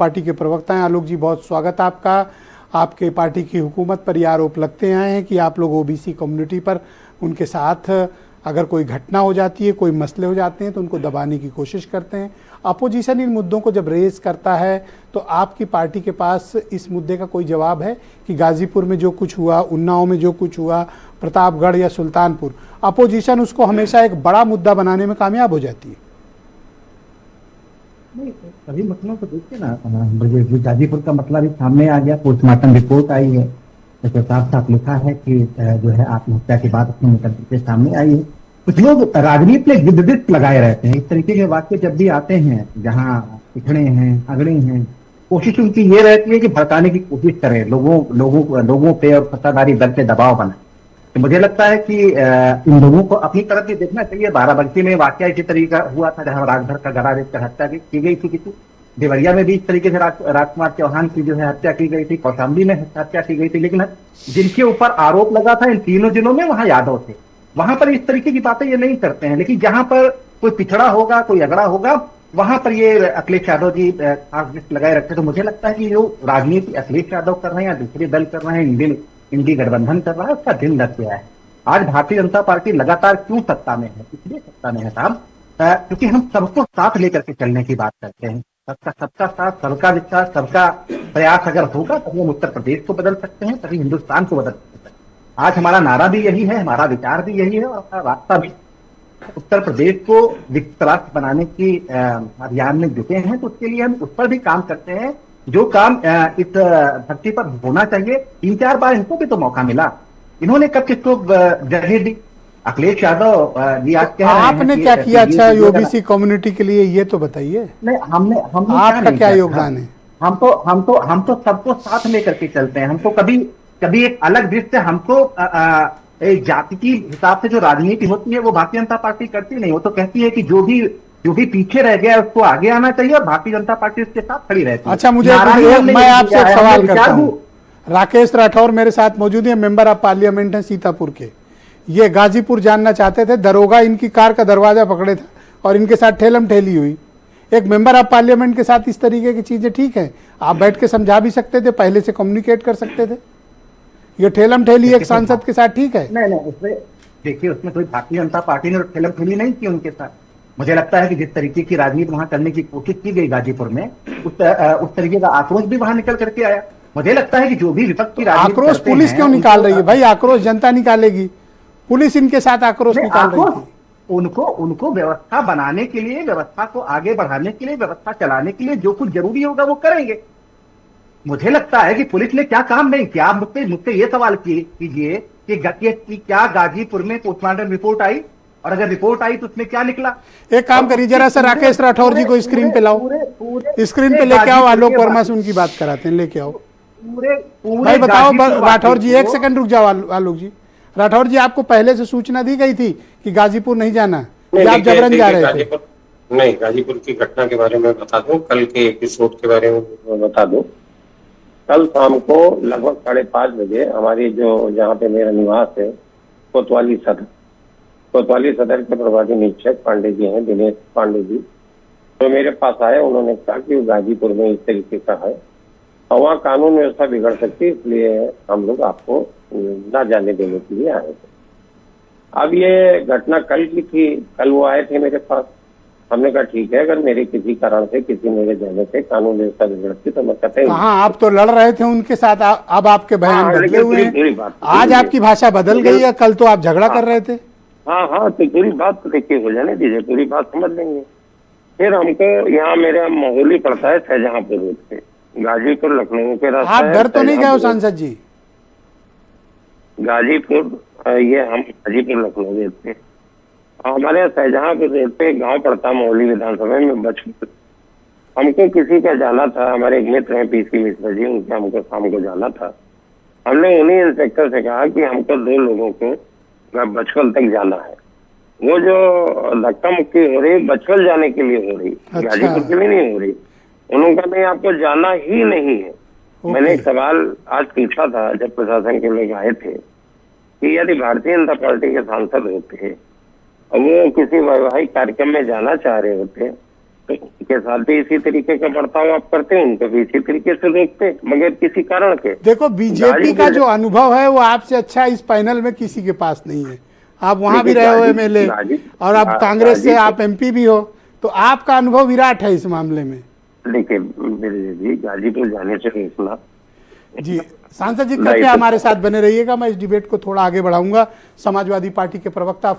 Party के प्रवक्ता हैं आलोक जी, बहुत स्वागत आपका। आपके पार्टी की हुकूमत पर ये आरोप लगते आए हैं कि आप लोग ओबीसी कम्युनिटी पर उनके साथ अगर कोई घटना हो जाती है, कोई मसले हो जाते हैं तो उनको दबाने की कोशिश करते हैं। अपोजिशन इन मुद्दों को जब रेज करता है तो आपकी पार्टी के पास इस मुद्दे का कोई जवाब है कि गाजीपुर में जो कुछ हुआ, उन्नाव में जो कुछ हुआ, प्रतापगढ़ या सुल्तानपुर, अपोजिशन उसको हमेशा एक बड़ा मुद्दा बनाने में कामयाब हो जाती है? नहीं, सभी मसलों को देखिए ना, गाजीपुर का मसला भी सामने आ गया, पोस्टमार्टम रिपोर्ट आई है, जैसे साफ साफ लिखा है कि जो है आत्महत्या की बात अपने मुकदमे के सामने आई है। कुछ लोग राजनीति में गिद्धबिस्त लगाए रहते हैं, इस तरीके के वाक्य जब भी आते हैं जहाँ पिछड़े हैं, अगड़े हैं, कोशिश उनकी ये रहती है कि भड़काने की कोशिश करें, लोगों पे और सत्ताधारी दल पे दबाव बनाए। तो मुझे लगता है कि इन लोगों को अपनी तरफ भी देखना चाहिए। बाराबंकी में वाकया इसी तरीका हुआ था, जहां राजभर का गला रेत हत्या की गई थी किसी। देवरिया में भी इस तरीके से राजकुमार चौहान की जो है हत्या की गई थी, कौशाम्बी में हत्या की गई थी। लेकिन जिनके ऊपर आरोप लगा था इन तीनों जिलों में, वहां यादव थे, वहां पर इस तरीके की बातें ये नहीं करते हैं। लेकिन जहां पर कोई पिछड़ा होगा, कोई अगड़ा होगा, वहां पर ये अखिलेश यादव जी खास लिस्ट लगाए रखते। तो मुझे लगता है कि जो राजनीति अखिलेश यादव कर रहे हैं या दूसरे दल कर रहे हैं, इंडी गठबंधन कर रहा है, उसका दिन लग गया है। आज भारतीय जनता पार्टी लगातार क्यों सत्ता में है? इसलिए सत्ता में है साहब क्योंकि हम सबको साथ लेकर के चलने की बात करते हैं। सबका साथ, सबका विकास, सबका प्रयास अगर होगा तभी हम उत्तर प्रदेश को बदल सकते हैं, तभी हिंदुस्तान को बदल सकते हैं। आज हमारा नारा भी यही है, हमारा विचार भी यही है और हमारा रास्ता भी। उत्तर प्रदेश को विकसित राष्ट्र बनाने की अभियान में जुटे हैं, तो उसके लिए हम उस पर भी काम करते हैं जो काम इस धरती पर होना चाहिए। 3-4 बार इनको भी तो मौका मिला, इन्होंने कब किसको जगह दी? अखिलेश यादव जी आज कह रहे हैं आपने क्या किया अच्छा ओबीसी कम्युनिटी के लिए, ये तो बताइए। नहीं, हमने आपका क्या योगदान है? हम तो सबको साथ लेकर के चलते हैं। हमको कभी एक अलग दृष्टि, हमको एक जाति की हिसाब से जो राजनीति होती है वो भारतीय जनता पार्टी करती नहीं। वो तो कहती है कि जो भी पीछे रह गया है उसको आगे आना चाहिए और भारतीय जनता पार्टी उसके साथ खड़ी रहती है। अच्छा, मैं आपसे एक सवाल करता हूं। राकेश राठौर मेरे साथ मौजूद है, मेंबर ऑफ पार्लियामेंट है सीतापुर के। ये गाजीपुर जानना चाहते थे, दरोगा इनकी कार का दरवाजा पकड़े था और इनके साथ ठेलम ठेली हुई। एक मेंबर ऑफ पार्लियामेंट के साथ इस तरीके की चीजें ठीक है? आप बैठ के समझा भी सकते थे, पहले से कम्युनिकेट कर सकते थे। ये ठेलम ठेली एक सांसद के साथ ठीक है? नहीं, उसमें देखिए, उसमें कोई भारतीय जनता पार्टी ने ठेलम ठेली नहीं की उनके साथ। मुझे लगता है कि जिस तरीके की राजनीति वहां करने की कोशिश की गई गाजीपुर में, उस तरीके का आक्रोश भी वहां निकल करके आया। मुझे लगता है कि जो भी विपक्ष की राजनीति आक्रोश पुलिस क्यों निकाल रही है भाई? आक्रोश जनता निकालेगी, पुलिस इनके साथ आक्रोश निकाल रही है। उनको व्यवस्था बनाने के लिए, व्यवस्था को आगे बढ़ाने के लिए, व्यवस्था चलाने के लिए जो कुछ जरूरी होगा वो करेंगे। मुझे लगता है कि पुलिस ने क्या काम नहीं किया। आप मुझसे ये सवाल कीजिए कि क्या गाजीपुर में पोस्टमार्टम रिपोर्ट आई, और अगर रिपोर्ट आई तो उसमें क्या निकला? एक काम करिए, जरा सा राकेश राठौर जी को स्क्रीन पे लाओ, स्क्रीन पे लेके आओ, आलोक वर्मा से उनकी बात कराते हैं, लेके आओ भाई। बताओ राठौर जी, एक सेकंड रुक जाओ आलोक जी। राठौर जी, आपको पहले से सूचना दी गई थी कि गाजीपुर नहीं जाना, या आप जबरन जा रहे थे? नहीं, गाजीपुर की घटना के बारे में बता दूं, कल के एपिसोड के बारे में बता दूं। कल शाम को लगभग 5:30 बजे हमारी जो जहाँ पे मेरा निवास है, कोतवाली सदर के प्रभारी निरीक्षक पांडे जी हैं, दिनेश पांडे जी, तो मेरे पास आए। उन्होंने कहा कि गाजीपुर में इस तरीके का है और वहाँ कानून व्यवस्था बिगड़ सकती है, इसलिए हम लोग आपको ना जाने देने के लिए आए थे। अब ये घटना कल की थी, कल वो आए थे मेरे पास। हमने कहा ठीक है, अगर मेरे किसी कारण से, किसी मेरे जाने से कानून व्यवस्था बिगड़ती तो मैं कहते हैं। हाँ, आप तो लड़ रहे थे उनके साथ, अब आपके बयान बदले हुए हैं। आज आपकी भाषा बदल गई है, कल तो आप झगड़ा कर रहे थे। हाँ, तो पूरी बात तो देखिए, हो जाने दीजिए, पूरी बात समझ लेंगे। फिर हमको यहाँ मेरा माहौल ही पड़ता है शाहजहांपुर रोड पे, गाजीपुर लखनऊ के रास्ते। आप डर तो नहीं गए हो सांसद जी? गाजीपुर ये हम गाजीपुर लखनऊ रोड पे, हमारे यहाँ शाहजहांपुर रोड पे गाँव पड़ता मोहली विधानसभा में बचपन। हमको किसी का जाना था, हमारे एक मित्र हैं पीसी मिश्रा जी, उनके हमको शाम को जाना था। हमने उन्हीं इंस्पेक्टर से कहा कि हमको 2 लोगों को बचपन तक जाना है। वो जो धक्का मुक्की हो रही बचपन जाने के लिए हो रही, गाजीपुर के लिए नहीं हो रही। उन्होंने कहा नहीं, आपको जाना ही नहीं है। मैंने एक सवाल आज पूछा था जब प्रशासन के लोग आए थे कि यदि भारतीय जनता पार्टी के सांसद होते और वो किसी वैवाहिक कार्यक्रम में जाना चाह रहे होते तो इनके साथ भी इसी तरीके का बर्ताव आप करते हैं, इनको भी इसी तरीके से देखते बगैर किसी कारण के। देखो बीजेपी का जो अनुभव है वो आपसे अच्छा इस पैनल में किसी के पास नहीं है। आप वहां भी रहे हो एमएलए और अब कांग्रेस से आप एमपी भी हो, तो आपका अनुभव विराट है इस मामले में। देखिए मेरे जी, गाजीपुर जाने से रोकना जी सांसद जी कृपया हमारे साथ बने रहिएगा। मैं इस डिबेट को थोड़ा आगे बढ़ाऊंगा। समाजवादी पार्टी के प्रवक्ता